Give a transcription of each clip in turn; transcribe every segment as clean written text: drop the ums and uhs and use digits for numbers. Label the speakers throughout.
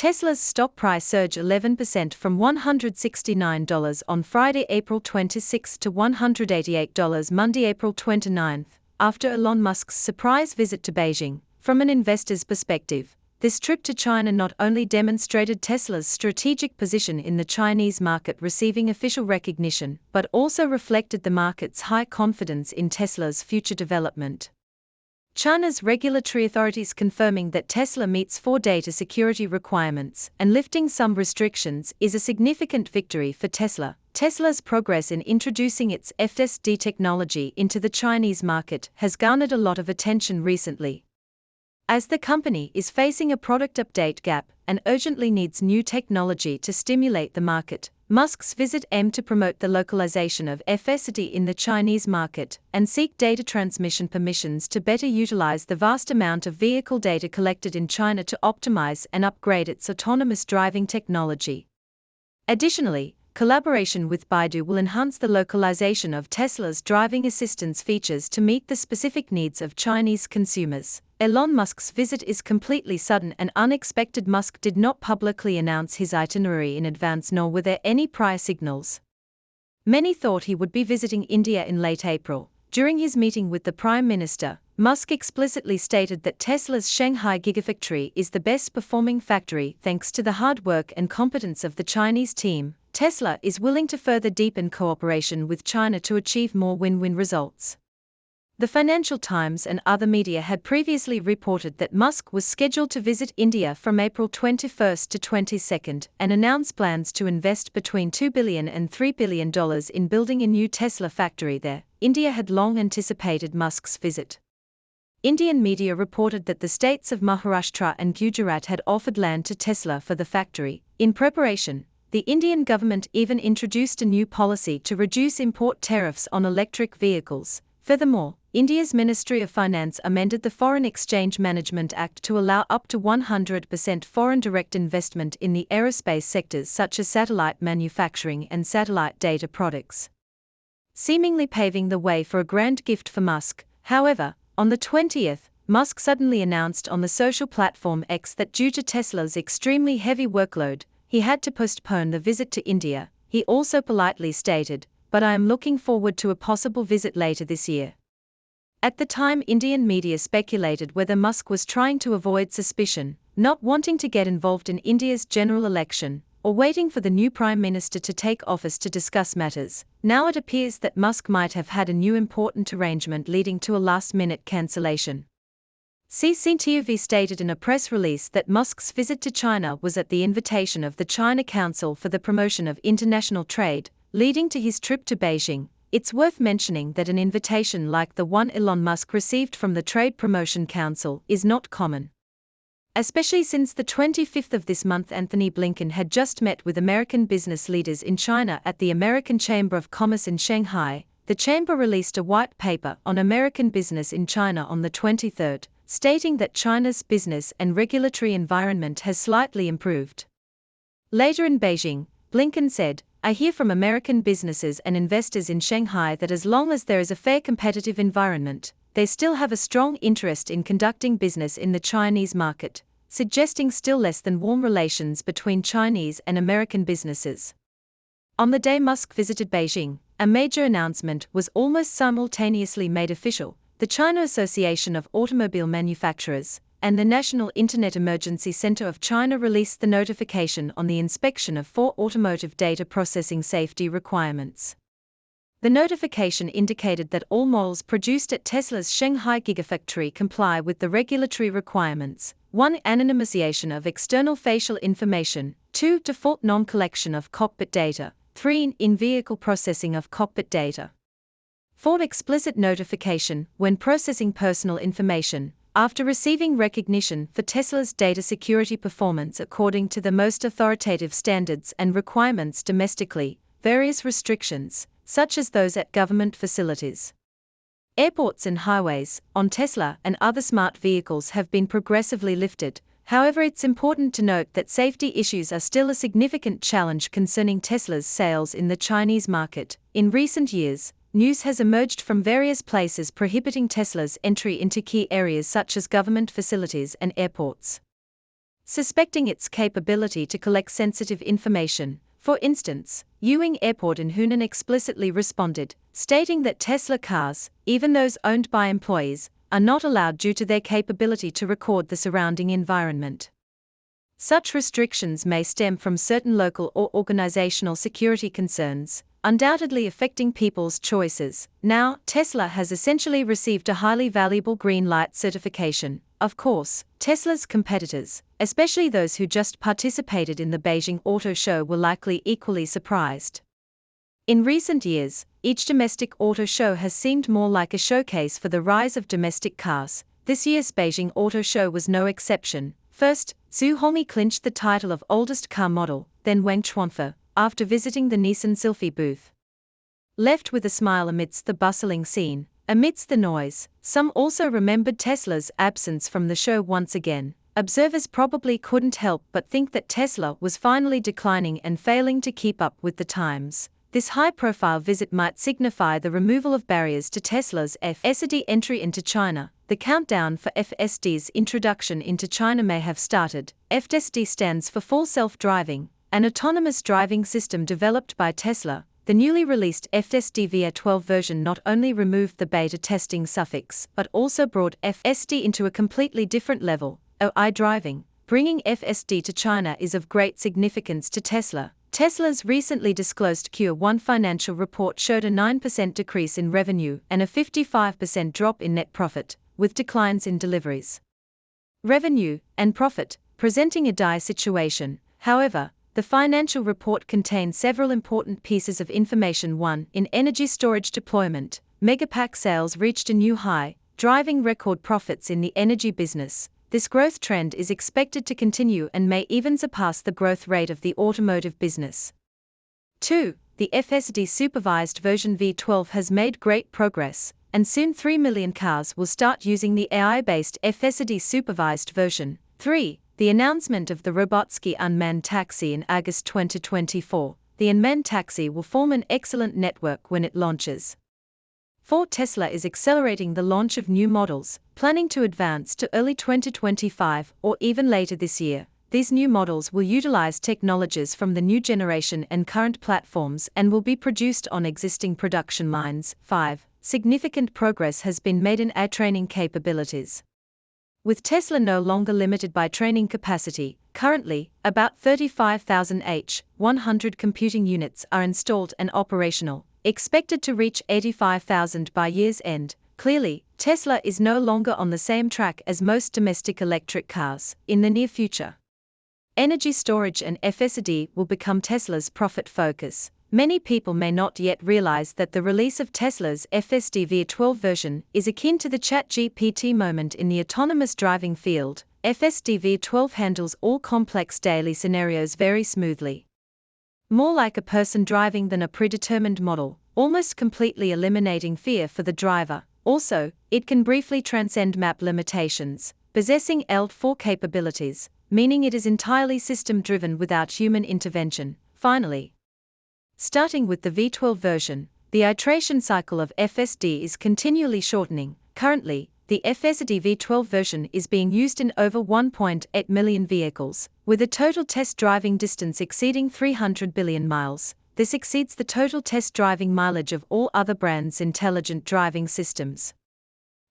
Speaker 1: Tesla's stock price surged 11% from $169 on Friday, April 26 to $188 Monday, April 29, after Elon Musk's surprise visit to Beijing. From an investor's perspective, this trip to China not only demonstrated Tesla's strategic position in the Chinese market receiving official recognition, but also reflected the market's high confidence in Tesla's future development. China's regulatory authorities confirming that Tesla meets 4 data security requirements and lifting some restrictions is a significant victory for Tesla. Tesla's progress in introducing its FSD technology into the Chinese market has garnered a lot of attention recently. As the company is facing a product update gap and urgently needs new technology to stimulate the market, Musk's visit aimed to promote the localization of FSD in the Chinese market and seek data transmission permissions to better utilize the vast amount of vehicle data collected in China to optimize and upgrade its autonomous driving technology. Additionally, collaboration with Baidu will enhance the localization of Tesla's driving assistance features to meet the specific needs of Chinese consumers. Elon Musk's visit is completely sudden and unexpected. Musk did not publicly announce his itinerary in advance, nor were there any prior signals. Many thought he would be visiting India in late April. During his meeting with the Prime Minister, Musk explicitly stated that Tesla's Shanghai Gigafactory is the best performing factory thanks to the hard work and competence of the Chinese team. Tesla is willing to further deepen cooperation with China to achieve more win-win results. The Financial Times and other media had previously reported that Musk was scheduled to visit India from April 21 to 22 and announced plans to invest between $2 billion and $3 billion in building a new Tesla factory there. India had long anticipated Musk's visit. Indian media reported that the states of Maharashtra and Gujarat had offered land to Tesla for the factory. In preparation, the Indian government even introduced a new policy to reduce import tariffs on electric vehicles. Furthermore, India's Ministry of Finance amended the Foreign Exchange Management Act to allow up to 100% foreign direct investment in the aerospace sectors such as satellite manufacturing and satellite data products, seemingly paving the way for a grand gift for Musk. However, on the 20th, Musk suddenly announced on the social platform X that due to Tesla's extremely heavy workload, he had to postpone the visit to India. He also politely stated, "But I am looking forward to a possible visit later this year." At the time, Indian media speculated whether Musk was trying to avoid suspicion, not wanting to get involved in India's general election, or waiting for the new prime minister to take office to discuss matters. Now it appears that Musk might have had a new important arrangement leading to a last-minute cancellation. CCTV stated in a press release that Musk's visit to China was at the invitation of the China Council for the Promotion of International Trade, leading to his trip to Beijing. It's worth mentioning that an invitation like the one Elon Musk received from the Trade Promotion Council is not common, especially since the 25th of this month Anthony Blinken had just met with American business leaders in China at the American Chamber of Commerce in Shanghai. The chamber released a white paper on American business in China on the 23rd, stating that China's business and regulatory environment has slightly improved. Later in Beijing, Blinken said, "I hear from American businesses and investors in Shanghai that as long as there is a fair competitive environment, they still have a strong interest in conducting business in the Chinese market," suggesting still less than warm relations between Chinese and American businesses. On the day Musk visited Beijing, a major announcement was almost simultaneously made official. The China Association of Automobile Manufacturers and the National Internet Emergency Center of China released the notification on the inspection of 4 automotive data processing safety requirements. The notification indicated that all models produced at Tesla's Shanghai Gigafactory comply with the regulatory requirements: 1. Anonymization of external facial information, 2. Default non-collection of cockpit data, 3. In-vehicle processing of cockpit data. 4. Explicit notification when processing personal information. After receiving recognition for Tesla's data security performance according to the most authoritative standards and requirements domestically, various restrictions, such as those at government facilities, airports and highways, on Tesla and other smart vehicles have been progressively lifted. However, it's important to note that safety issues are still a significant challenge concerning Tesla's sales in the Chinese market. In recent years, news has emerged from various places prohibiting Tesla's entry into key areas such as government facilities and airports. suspecting its capability to collect sensitive information. For instance, Ewing Airport in Hunan explicitly responded, stating that Tesla cars, even those owned by employees, are not allowed due to their capability to record the surrounding environment. Such restrictions may stem from certain local or organizational security concerns, undoubtedly affecting people's choices. Now, Tesla has essentially received a highly valuable green light certification. Of course, Tesla's competitors, especially those who just participated in the Beijing Auto Show, were likely equally surprised. In recent years, each domestic auto show has seemed more like a showcase for the rise of domestic cars. This year's Beijing Auto Show was no exception. First, Zhu Hongmei clinched the title of oldest car model, then Wang Chuanfe, after visiting the Nissan Sylphy booth. Left with a smile amidst the bustling scene, amidst the noise, some also remembered Tesla's absence from the show once again. Observers probably couldn't help but think that Tesla was finally declining and failing to keep up with the times. This high-profile visit might signify the removal of barriers to Tesla's FSD entry into China. The countdown for FSD's introduction into China may have started. FSD stands for Full Self-Driving, an autonomous driving system developed by Tesla. The newly released FSD V12 version not only removed the beta testing suffix but also brought FSD into a completely different level. OI driving. Bringing FSD to China is of great significance to Tesla. Tesla's recently disclosed Q1 financial report showed a 9% decrease in revenue and a 55% drop in net profit, with declines in deliveries, revenue, and profit, presenting a dire situation. However, the financial report contains several important pieces of information. 1. In energy storage deployment, Megapack sales reached a new high, driving record profits in the energy business. This growth trend is expected to continue and may even surpass the growth rate of the automotive business. 2. The FSD supervised version V12 has made great progress, and soon 3 million cars will start using the AI-based FSD supervised version. 3. The announcement of the Robotsky unmanned taxi in August 2024. The unmanned taxi will form an excellent network when it launches. 4. Tesla is accelerating the launch of new models, planning to advance to early 2025 or even later this year. These new models will utilize technologies from the new generation and current platforms and will be produced on existing production lines. 5. Significant progress has been made in AI training capabilities. With Tesla no longer limited by training capacity, currently, about 35,000 H100 computing units are installed and operational, expected to reach 85,000 by year's end. Clearly, Tesla is no longer on the same track as most domestic electric cars. In the near future, energy storage and FSD will become Tesla's profit focus. Many people may not yet realize that the release of Tesla's FSD V12 version is akin to the ChatGPT moment in the autonomous driving field. FSD V12 handles all complex daily scenarios very smoothly. More like a person driving than a predetermined model, almost completely eliminating fear for the driver. Also, it can briefly transcend map limitations, possessing L4 capabilities, meaning it is entirely system-driven without human intervention. Finally, starting with the V12 version, the iteration cycle of FSD is continually shortening. Currently, the FSD V12 version is being used in over 1.8 million vehicles, with a total test driving distance exceeding 300 billion miles. This exceeds the total test driving mileage of all other brands' intelligent driving systems,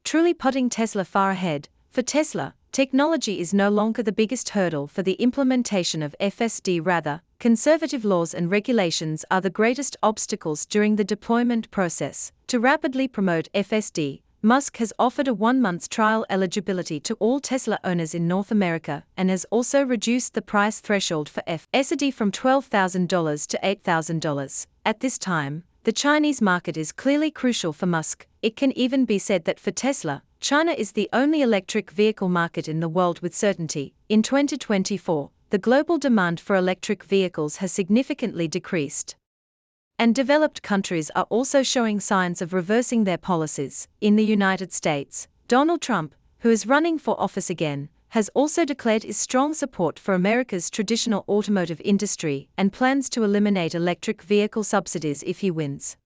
Speaker 1: truly putting Tesla far ahead. For Tesla, technology is no longer the biggest hurdle for the implementation of FSD. Rather, conservative laws and regulations are the greatest obstacles during the deployment process. To rapidly promote FSD, Musk has offered a 1-month trial eligibility to all Tesla owners in North America and has also reduced the price threshold for FSD from $12,000 to $8,000. At this time, the Chinese market is clearly crucial for Musk. It can even be said that for Tesla, China is the only electric vehicle market in the world with certainty. In 2024, the global demand for electric vehicles has significantly decreased, and developed countries are also showing signs of reversing their policies. In the United States, Donald Trump, who is running for office again, has also declared his strong support for America's traditional automotive industry and plans to eliminate electric vehicle subsidies if he wins.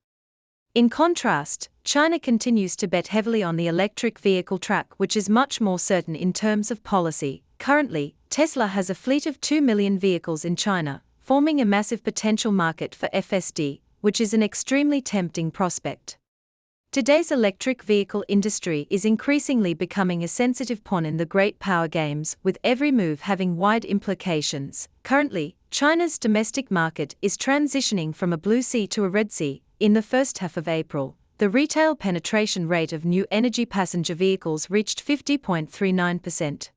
Speaker 1: In contrast, China continues to bet heavily on the electric vehicle track, which is much more certain in terms of policy. Currently, Tesla has a fleet of 2 million vehicles in China, forming a massive potential market for FSD, which is an extremely tempting prospect. Today's electric vehicle industry is increasingly becoming a sensitive pawn in the great power games, with every move having wide implications. Currently, China's domestic market is transitioning from a blue sea to a red sea. In the first half of April, the retail penetration rate of new energy passenger vehicles reached 50.39%,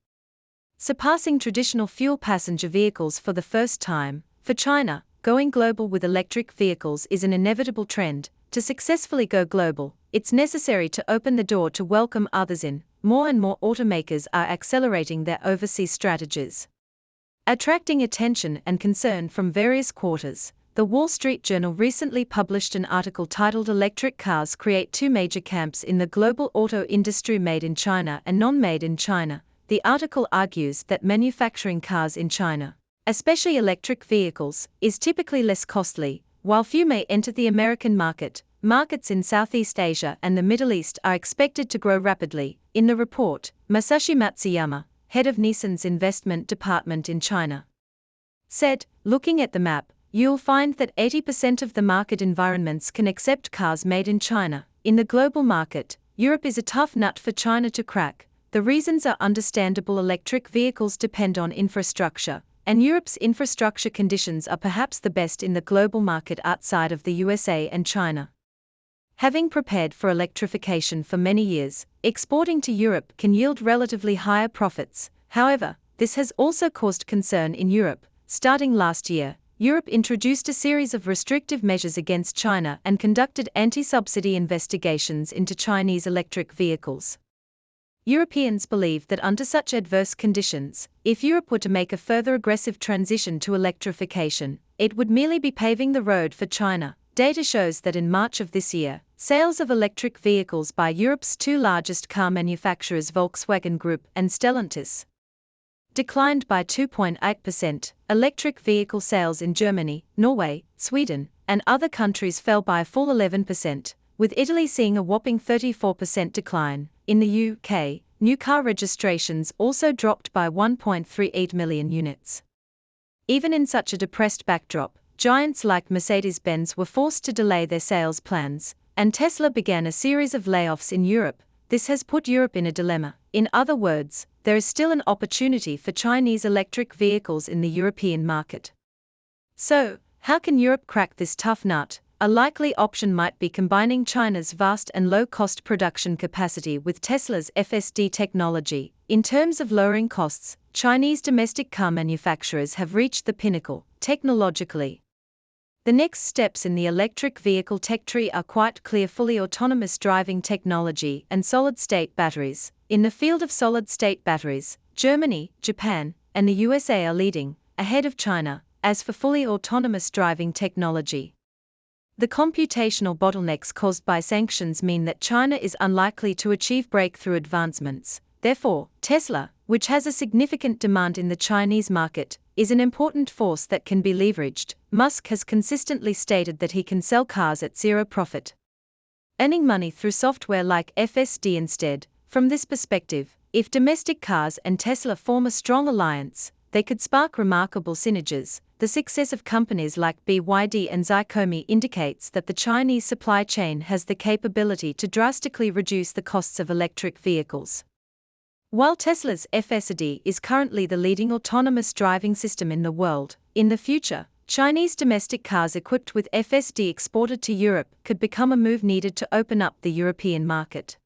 Speaker 1: surpassing traditional fuel passenger vehicles for the first time. For China, going global with electric vehicles is an inevitable trend. To successfully go global, it's necessary to open the door to welcome others in. More and more automakers are accelerating their overseas strategies, attracting attention and concern from various quarters. The Wall Street Journal recently published an article titled "Electric Cars Create Two Major Camps in the Global Auto Industry: Made in China and Non-Made in China." The article argues that manufacturing cars in China, especially electric vehicles, is typically less costly. While few may enter the American market, markets in Southeast Asia and the Middle East are expected to grow rapidly. In the report, Masashi Matsuyama, head of Nissan's investment department in China, said, "Looking at the map, you'll find that 80% of the market environments can accept cars made in China. In the global market, Europe is a tough nut for China to crack. The reasons are understandable. Electric vehicles depend on infrastructure, and Europe's infrastructure conditions are perhaps the best in the global market outside of the USA and China. Having prepared for electrification for many years, exporting to Europe can yield relatively higher profits. However, this has also caused concern in Europe. Starting last year, Europe introduced a series of restrictive measures against China and conducted anti-subsidy investigations into Chinese electric vehicles. Europeans believe that under such adverse conditions, if Europe were to make a further aggressive transition to electrification, it would merely be paving the road for China. Data shows that in March of this year, sales of electric vehicles by Europe's two largest car manufacturers, Volkswagen Group and Stellantis, declined by 2.8%. Electric vehicle sales in Germany, Norway, Sweden, and other countries fell by a full 11%, with Italy seeing a whopping 34% decline. In the UK, new car registrations also dropped by 1.38 million units. Even in such a depressed backdrop, giants like Mercedes-Benz were forced to delay their sales plans, and Tesla began a series of layoffs in Europe. This has put Europe in a dilemma. In other words, there is still an opportunity for Chinese electric vehicles in the European market. So, how can Europe crack this tough nut? A likely option might be combining China's vast and low-cost production capacity with Tesla's FSD technology. In terms of lowering costs, Chinese domestic car manufacturers have reached the pinnacle technologically. The next steps in the electric vehicle tech tree are quite clear: fully autonomous driving technology and solid-state batteries. In the field of solid-state batteries, Germany, Japan, and the USA are leading, ahead of China. As for fully autonomous driving technology, the computational bottlenecks caused by sanctions mean that China is unlikely to achieve breakthrough advancements. Therefore, Tesla, which has a significant demand in the Chinese market, is an important force that can be leveraged. Musk has consistently stated that he can sell cars at zero profit, earning money through software like FSD instead. From this perspective, if domestic cars and Tesla form a strong alliance, they could spark remarkable synergies. The success of companies like BYD and Xiaomi indicates that the Chinese supply chain has the capability to drastically reduce the costs of electric vehicles. While Tesla's FSD is currently the leading autonomous driving system in the world, in the future, Chinese domestic cars equipped with FSD exported to Europe could become a move needed to open up the European market.